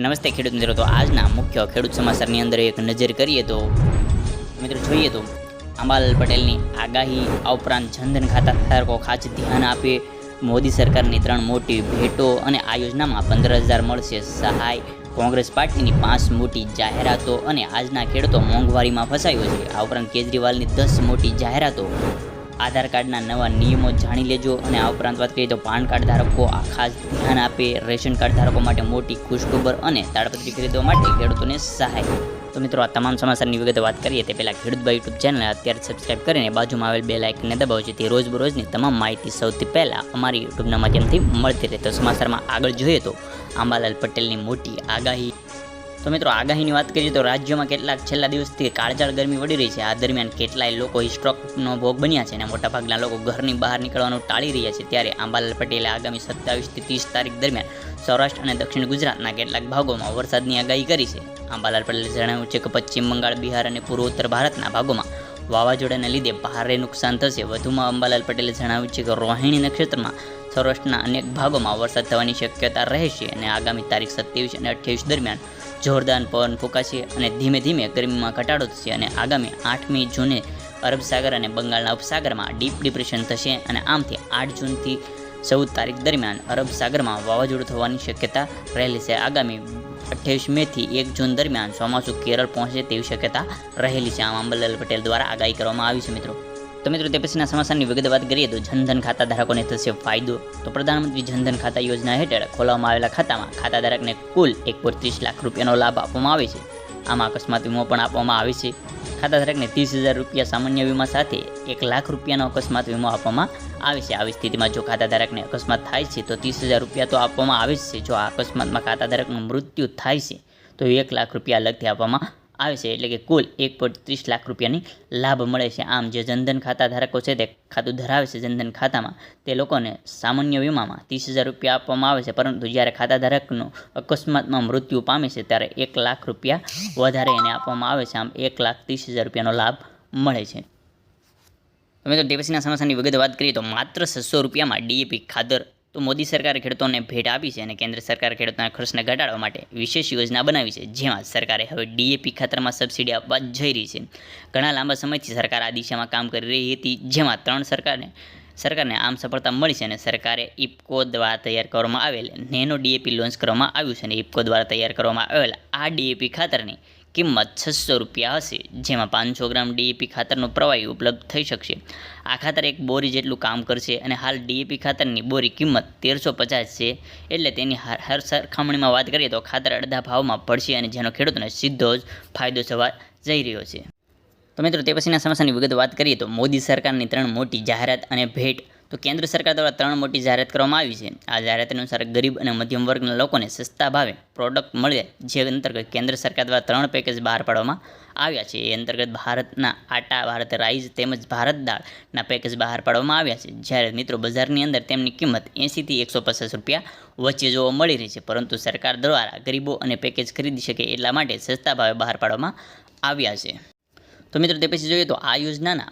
નમસ્તે ખેડૂત મિત્રો. તો આજના મુખ્ય ખેડૂત સમાચારની અંદર એક નજર કરીએ તો મિત્રો જોઈએ તો અંબાલાલ પટેલની આગાહી, આ ઉપરાંત જનધન ખાતા ધારકો ખાસ ધ્યાન આપે, મોદી સરકારની 3 મોટી ભેટો અને આ યોજનામાં 15,000 મળશે સહાય, કોંગ્રેસ પાર્ટીની 5 મોટી જાહેરાતો અને આજના ખેડૂતો મોંઘવારીમાં ફસાયો છે. આ ઉપરાંત કેજરીવાલની 10 મોટી જાહેરાતો, આધાર કાર્ડના નવા નિયમો જાણી લેજો. અને આ ઉપરાંત વાત કરીએ તો પાન કાર્ડ ધારકો આ ખાસ ધ્યાન આપે, રેશન કાર્ડ ધારકો માટે મોટી ખુશખબર અને તાડપત્રી ખરીદવા માટે ખેડૂતોને સહાય. તો મિત્રો, આ તમામ સમાચારની વિગતે વાત કરીએ તે પહેલાં ખેડૂતભાઈ યુટ્યુબ ચેનલને અત્યારે સબસ્ક્રાઇબ કરીને બાજુમાં આવેલ બે લાઇકને દબાવો, જેથી રોજબરોજની તમામ માહિતી સૌથી પહેલાં અમારી યુટ્યુબના માધ્યમથી મળતી રહે. તો સમાચારમાં આગળ જોઈએ તો અંબાલાલ પટેલની મોટી આગાહી. તો મિત્રો, આગાહીની વાત કરીએ તો રાજ્યમાં કેટલાક છેલ્લા દિવસથી કાળઝાળ ગરમી વધી રહી છે. આ દરમિયાન કેટલાય લોકો હિસ્ટ્રોકનો ભોગ બન્યા છે અને મોટાભાગના લોકો ઘરની બહાર નીકળવાનું ટાળી રહ્યા છે. ત્યારે અંબાલાલ પટેલે આગામી 27 થી 30 તારીખ દરમિયાન સૌરાષ્ટ્ર અને દક્ષિણ ગુજરાતના કેટલાક ભાગોમાં વરસાદની આગાહી કરી છે. અંબાલાલ પટેલે જણાવ્યું છે કે પશ્ચિમ બંગાળ, બિહાર અને પૂર્વોત્તર ભારતના ભાગોમાં વાવાઝોડાને લીધે ભારે નુકસાન થશે. વધુમાં અંબાલાલ પટેલે જણાવ્યું છે કે રોહિણી નક્ષત્રમાં સૌરાષ્ટ્રના અનેક ભાગોમાં વરસાદ થવાની શક્યતા રહેશે અને આગામી તારીખ 27 અને 28 દરમિયાન જોરદાર પવન ફૂંકાશે અને ધીમે ધીમે ગરમીમાં ઘટાડો થશે. અને આગામી 8મી જૂને અરબ સાગર અને બંગાળના ઉપસાગરમાં ડીપ ડિપ્રેશન થશે અને આમથી 8 જૂનથી 14 તારીખ દરમિયાન અરબ સાગરમાં વાવાઝોડું થવાની શક્યતા રહેલી છે. આગામી 28 મેથી 1 જૂન દરમિયાન ચોમાસું કેરળ પહોંચે તેવી શક્યતા રહેલી છે. આમ અંબાલાલ પટેલ દ્વારા આગાહી કરવામાં આવી છે. મિત્રો, તે પછીના સમાચારની વિગત વાત કરીએ તો જનધન ખાતા ધારકોને થશે ફાયદો. તો પ્રધાનમંત્રી જનધન ખાતા યોજના હેઠળ ખોલવામાં આવેલા ખાતામાં ખાતાધારકને કુલ 1.30 લાખ રૂપિયાનો લાભ આપવામાં આવે છે. આમાં અકસ્માત વીમો પણ આપવામાં આવે છે. ખાતાધારકને 30,000 રૂપિયા સામાન્ય વીમા સાથે 1 લાખ રૂપિયાનો અકસ્માત વીમો આપવામાં આવે છે. આવી સ્થિતિમાં જો ખાતાધારકને અકસ્માત થાય છે તો 30,000 રૂપિયા તો આપવામાં આવે જ છે. જો આ અકસ્માતમાં ખાતાધારકનું મૃત્યુ થાય છે તો 1 લાખ રૂપિયા અલગથી આપવામાં આવે છે. એટલે કે કુલ 1.30 લાખ રૂપિયાની લાભ મળે છે. આમ જે જનધન ખાતા ધારકો છે તે ખાતું ધરાવે છે જનધન ખાતામાં, તે લોકોને સામાન્ય વીમામાં 30,000 રૂપિયા આપવામાં આવે છે. પરંતુ જ્યારે ખાતાધારકનું અકસ્માતમાં મૃત્યુ પામે છે ત્યારે 1 લાખ રૂપિયા વધારે એને આપવામાં આવે છે. આમ 1,30,000 રૂપિયાનો લાભ મળે છે. તો તે પછીના સમાચારની વિગતે વાત કરીએ તો માત્ર 600 રૂપિયામાં ડીએપી ખાતર. તો મોદી સરકારે ખેડૂતોને ભેટ આપી છે અને કેન્દ્ર સરકારે ખેડૂતોના ખર્ચને ઘટાડવા માટે વિશેષ યોજના બનાવી છે, જેમાં સરકારે હવે ડીએપી ખાતરમાં સબસિડી આપવા જઈ રહી છે. ઘણા લાંબા સમયથી સરકાર આ દિશામાં કામ કરી રહી હતી, જેમાં 3 સરકારને આમ સફળતા મળી છે અને સરકારે ઇફકો દ્વારા તૈયાર કરવામાં આવેલ નેનો ડીએપી લોન્ચ કરવામાં આવ્યું છે. અને ઇફકો દ્વારા તૈયાર કરવામાં આવેલ આ ડીએપી ખાતરની કિંમત 600 રૂપિયા હશે, જેમાં 500 ગ્રામ ડીએપી ખાતરનું પ્રવાહી ઉપલબ્ધ થઈ શકશે. આ ખાતર એક બોરી જેટલું કામ કરશે અને હાલ ડીએપી ખાતરની બોરી કિંમત 1350 છે. એટલે તેની હર સરખામણીમાં વાત કરીએ તો ખાતર અડધા ભાવમાં પડશે અને જેનો ખેડૂતોને સીધો જ ફાયદો થવા જઈ રહ્યો છે. તો મિત્રો, તે પછીના સમાચારની વિગત વાત કરીએ તો મોદી સરકારની 3 મોટી જાહેરાત અને ભેટ. તો કેન્દ્ર સરકાર દ્વારા 3 મોટી જાહેરાત કરવામાં આવી છે. આ જાહેરાત અનુસાર ગરીબ અને મધ્યમ વર્ગના લોકોને સસ્તા ભાવે પ્રોડક્ટ મળે, જે અંતર્ગત કેન્દ્ર સરકાર દ્વારા 3 પેકેજ બહાર પાડવામાં આવ્યા છે. એ અંતર્ગત ભારતના આટા, ભારત રાઈસ તેમજ ભારત દાળના પેકેજ બહાર પાડવામાં આવ્યા છે. જ્યારે મિત્રો બજારની અંદર તેમની કિંમત 80 થી 150 રૂપિયા વચ્ચે જોવા મળી રહી છે. પરંતુ સરકાર દ્વારા ગરીબો અને પેકેજ ખરીદી શકે એટલા માટે સસ્તા ભાવે બહાર પાડવામાં આવ્યા છે. તો મિત્રો, તે પછી જોઈએ તો આ યોજનાના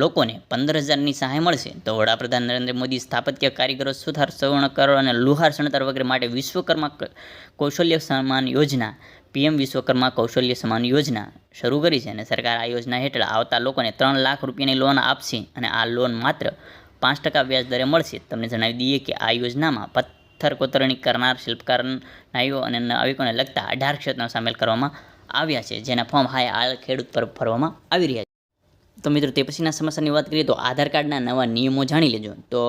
લોકોને 15,000ની સહાય મળશે. તો વડાપ્રધાન નરેન્દ્ર મોદી સ્થાપત્ય કારીગરો, સુથાર, સવર્ણકારો અને લુહાર શણગાર વગેરે માટે વિશ્વકર્મા કૌશલ્ય સન્માન યોજના, પીએમ વિશ્વકર્મા કૌશલ્ય સન્માન યોજના શરૂ કરી છે. અને સરકાર આ યોજના હેઠળ આવતા લોકોને 3 લાખ રૂપિયાની લોન આપશે અને આ લોન માત્ર 5% વ્યાજ દરે મળશે. તમને જણાવી દઈએ કે આ યોજનામાં પથ્થર કોતરણી કરનાર, શિલ્પકાર, નાઈઓ અને નાવિકોને લગતા 18 ક્ષેત્રો સામેલ કરવામાં આવ્યા છે, જેના ફોર્મ હાલ ખેડૂત પર ભરવામાં આવી રહ્યા છે. તો મિત્રો, તે પછીના સમાચારની વાત કરીએ તો આધાર કાર્ડના નવા નિયમો જાણી લેજો. તો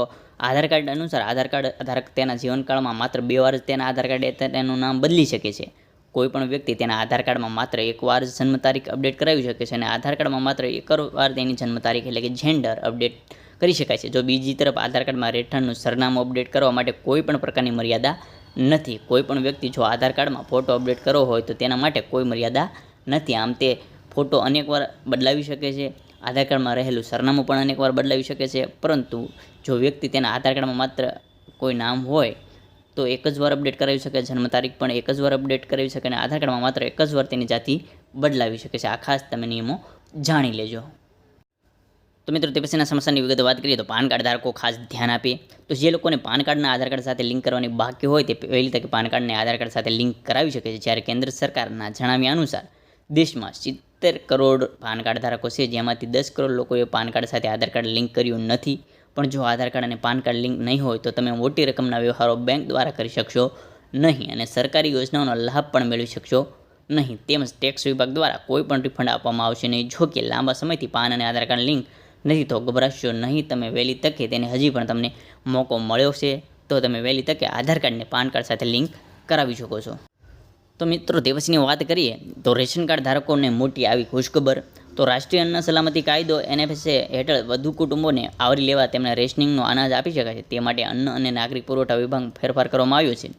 આધાર કાર્ડ અનુસાર આધાર કાર્ડ ધારક તેના જીવનકાળમાં માત્ર 2 વાર જ તેના આધાર કાર્ડ તેનું નામ બદલી શકે છે. કોઈપણ વ્યક્તિ તેના આધાર કાર્ડમાં માત્ર 1 વાર જ જન્મ તારીખ અપડેટ કરાવી શકે છે અને આધાર કાર્ડમાં માત્ર 1 વાર તેની જન્મ તારીખ એટલે કે જેન્ડર અપડેટ કરી શકાય છે. જો બીજી તરફ આધાર કાર્ડમાં રહેઠાણનું સરનામું અપડેટ કરવા માટે કોઈ પણ પ્રકારની મર્યાદા નથી. કોઈપણ વ્યક્તિ જો આધાર કાર્ડમાં ફોટો અપડેટ કરવો હોય તો તેના માટે કોઈ મર્યાદા નથી. આમ તે ફોટો અનેકવાર બદલાવી શકે છે. આધાર કાર્ડમાં રહેલું સરનામું પણ અનેકવાર બદલાવી શકે છે. પરંતુ જો વ્યક્તિ તેના આધાર કાર્ડમાં માત્ર કોઈ નામ હોય તો 1 જ વાર અપડેટ કરાવી શકે, જન્મ તારીખ પણ 1 જ વાર અપડેટ કરાવી શકે અને આધાર કાર્ડમાં માત્ર 1 જ વાર તેની જાતિ બદલાવી શકે છે. આ ખાસ તમે નિયમો જાણી લેજો. તો મિત્રો તે પછીના સમાચારની વિગતે વાત કરીએ તો પાન કાર્ડ ધારકો ખાસ ધ્યાન આપે. તો જે લોકોને પાન કાર્ડના આધાર કાર્ડ સાથે લિંક કરવાની બાકી હોય તે વહેલી તકે પાન કાર્ડને આધાર કાર્ડ સાથે લિંક કરાવી શકે છે. જ્યારે કેન્દ્ર સરકારના જણાવ્યા અનુસાર દેશમાં 70 કરોડ પાન કાર્ડ ધારકો છે, જેમાંથી 10 કરોડ લોકોએ પાન કાર્ડ સાથે આધાર કાર્ડ લિંક કર્યું નથી. પણ જો આધાર કાર્ડ અને પાન કાર્ડ લિંક નહીં હોય તો તમે મોટી રકમના વ્યવહારો બેંક દ્વારા કરી શકશો નહીં અને સરકારી યોજનાઓનો લાભ પણ મેળવી શકશો નહીં. તેમજ ટેક્સ વિભાગ દ્વારા કોઈ પણ રિફંડ આપવામાં આવશે નહીં. જો કે લાંબા સમયથી પાન અને આધાર કાર્ડ લિંક નથી તો ગભરાશો નહીં. તમે વહેલી તકે તેને હજી પણ તમને મોકો મળ્યો છે તો તમે વહેલી તકે આધાર કાર્ડને પાન કાર્ડ સાથે લિંક કરાવી શકો છો. તો મિત્રો તે પછીની વાત કરીએ તો રેશન કાર્ડ ધારકોને મોટી આવી ખુશખબર. તો રાષ્ટ્રીય અન્ન સલામતી કાયદો NFSA હેઠળ વધુ કુટુંબોને આવરી લેવા તેમને રેશનિંગનો અનાજ આપી શકાય છે. તે માટે અન્ન અને નાગરિક પુરવઠા વિભાગ ફેરફાર કરવામાં આવ્યો છે.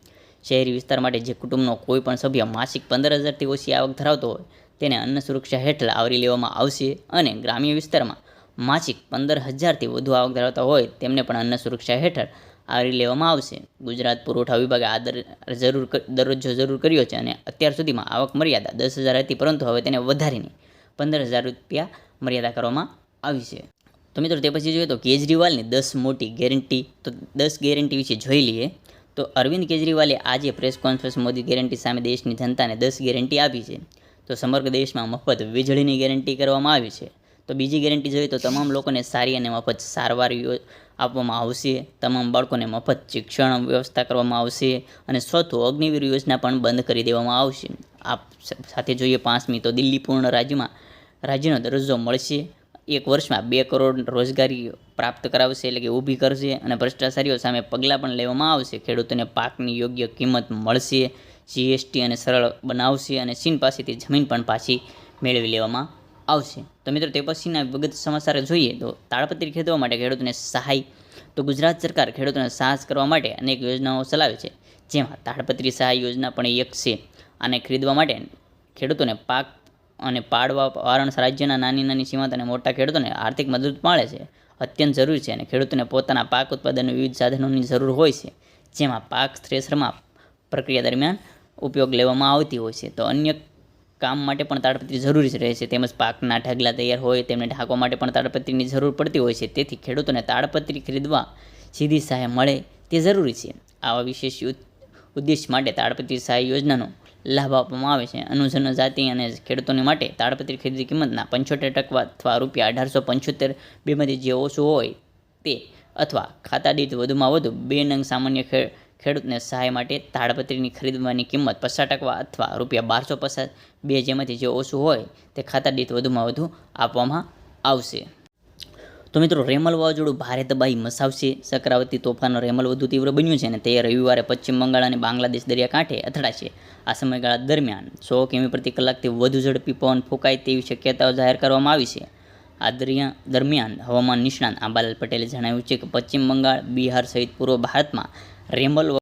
શહેરી વિસ્તાર માટે જે કુટુંબનો કોઈ પણ સભ્ય માસિક 15,000થી ઓછી આવક ધરાવતો હોય તેને અન્ન સુરક્ષા હેઠળ આવરી લેવામાં આવશે અને ગ્રામ્ય વિસ્તારમાં માસિક 15,000થી વધુ આવક ધરાવતા હોય તેમને પણ અન્ન સુરક્ષા હેઠળ આવરી લેવામાં આવશે. ગુજરાત પુરવઠા વિભાગે આ દરજ્જો જરૂર કર્યો છે અને અત્યાર સુધીમાં આવક મર્યાદા 10,000 હતી, પરંતુ હવે તેને વધારીને 15,000 રૂપિયા મર્યાદા કરવામાં આવી છે. તો મિત્રો તે પછી જોઈએ તો કેજરીવાલની 10 મોટી ગેરંટી. તો 10 ગેરંટી વિશે જોઈ લઈએ. તો અરવિંદ કેજરીવાલે આજે પ્રેસ કોન્ફરન્સ મોદી ગેરંટી સામે દેશની જનતાને 10 ગેરંટી આપી છે. તો સમગ્ર દેશમાં મફત વીજળીની ગેરંટી કરવામાં આવી છે. તો બીજી ગેરંટી જોઈએ તો તમામ લોકોને સારી અને મફત સારવાર આપવામાં આવશે. તમામ બાળકોને મફત શિક્ષણ વ્યવસ્થા કરવામાં આવશે અને ચોથું અગ્નિવીર યોજના પણ બંધ કરી દેવામાં આવશે. આ સાથે જોઈએ 5મી તો દિલ્હી પૂર્ણ રાજ્યનો દરજ્જો મળશે. 1 વર્ષમાં 2 કરોડ રોજગારી પ્રાપ્ત કરાવશે, એટલે કે ઊભી કરશે અને ભ્રષ્ટાચારીઓ સામે પગલાં પણ લેવામાં આવશે. ખેડૂતોને પાકની યોગ્ય કિંમત મળશે. GST અને સરળ બનાવશે અને ચીન પાસેથી જમીન પણ પાછી મેળવી લેવામાં આવશે. તો મિત્રો તે પછીના વિગત સમાચાર જોઈએ તો તાડપત્રી ખરીદવા માટે ખેડૂતોને સહાય. તો ગુજરાત સરકાર ખેડૂતોને સહાય કરવા માટે અનેક યોજનાઓ ચલાવે છે, જેમાં તાડપત્રી સહાય યોજના પણ એક છે. આને ખરીદવા માટે ખેડૂતોને પાક અને પાડવા વારાણસી રાજ્યના નાની સીમાંત અને મોટા ખેડૂતોને આર્થિક મદદ મળે છે અત્યંત જરૂરી છે. અને ખેડૂતોને પોતાના પાક ઉત્પાદનની વિવિધ સાધનોની જરૂર હોય છે, જેમાં પાક થ્રેશરમાં પ્રક્રિયા દરમિયાન ઉપયોગ લેવામાં આવતી હોય છે. તો અન્ય કામ માટે પણ તાડપત્રી જરૂરી રહે છે. તેમજ પાકના ઢગલા તૈયાર હોય તેમને ઢાંકવા માટે પણ તાડપત્રીની જરૂર પડતી હોય છે. તેથી ખેડૂતોને તાડપત્રી ખરીદવા સીધી સહાય મળે તે જરૂરી છે. આવા વિશેષ ઉદ્દેશ માટે તાડપત્રી સહાય યોજનાનો લાભ આપવામાં આવે છે. અનુસૂચિત જાતિ અને ખેડૂતોને માટે તાડપત્રી ખરીદી કિંમતના 75% અથવા ₹1875 બેમાંથી જે ઓછું હોય તે અથવા ખાતા દીઠ વધુમાં વધુ 2 નંગ. સામાન્ય ખેડૂતને સહાય માટે તાડપત્રીની ખરીદવાની કિંમત 50% અથવા ₹1250 બે જેમાંથી જે ઓછું હોય તે ખાતા દીઠ વધુમાં વધુ આપવામાં આવશે. તો મિત્રો રેમલ વાવાઝોડું ભારે તબાહી મચાવશે. ચક્રવાતી તોફાન રેમલ વધુ તીવ્ર બન્યું છે અને તે રવિવારે પશ્ચિમ બંગાળ અને બાંગ્લાદેશ દરિયાકાંઠે અથડાશે. આ સમયગાળા દરમિયાન 100 કિમી પ્રતિ કલાકથી વધુ ઝડપી પવન ફૂંકાય તેવી શક્યતાઓ જાહેર કરવામાં આવી છે. આ દરમિયાન હવામાન નિષ્ણાત આંબાલાલ પટેલે જણાવ્યું છે કે પશ્ચિમ બંગાળ, બિહાર સહિત પૂર્વ ભારતમાં રેમલ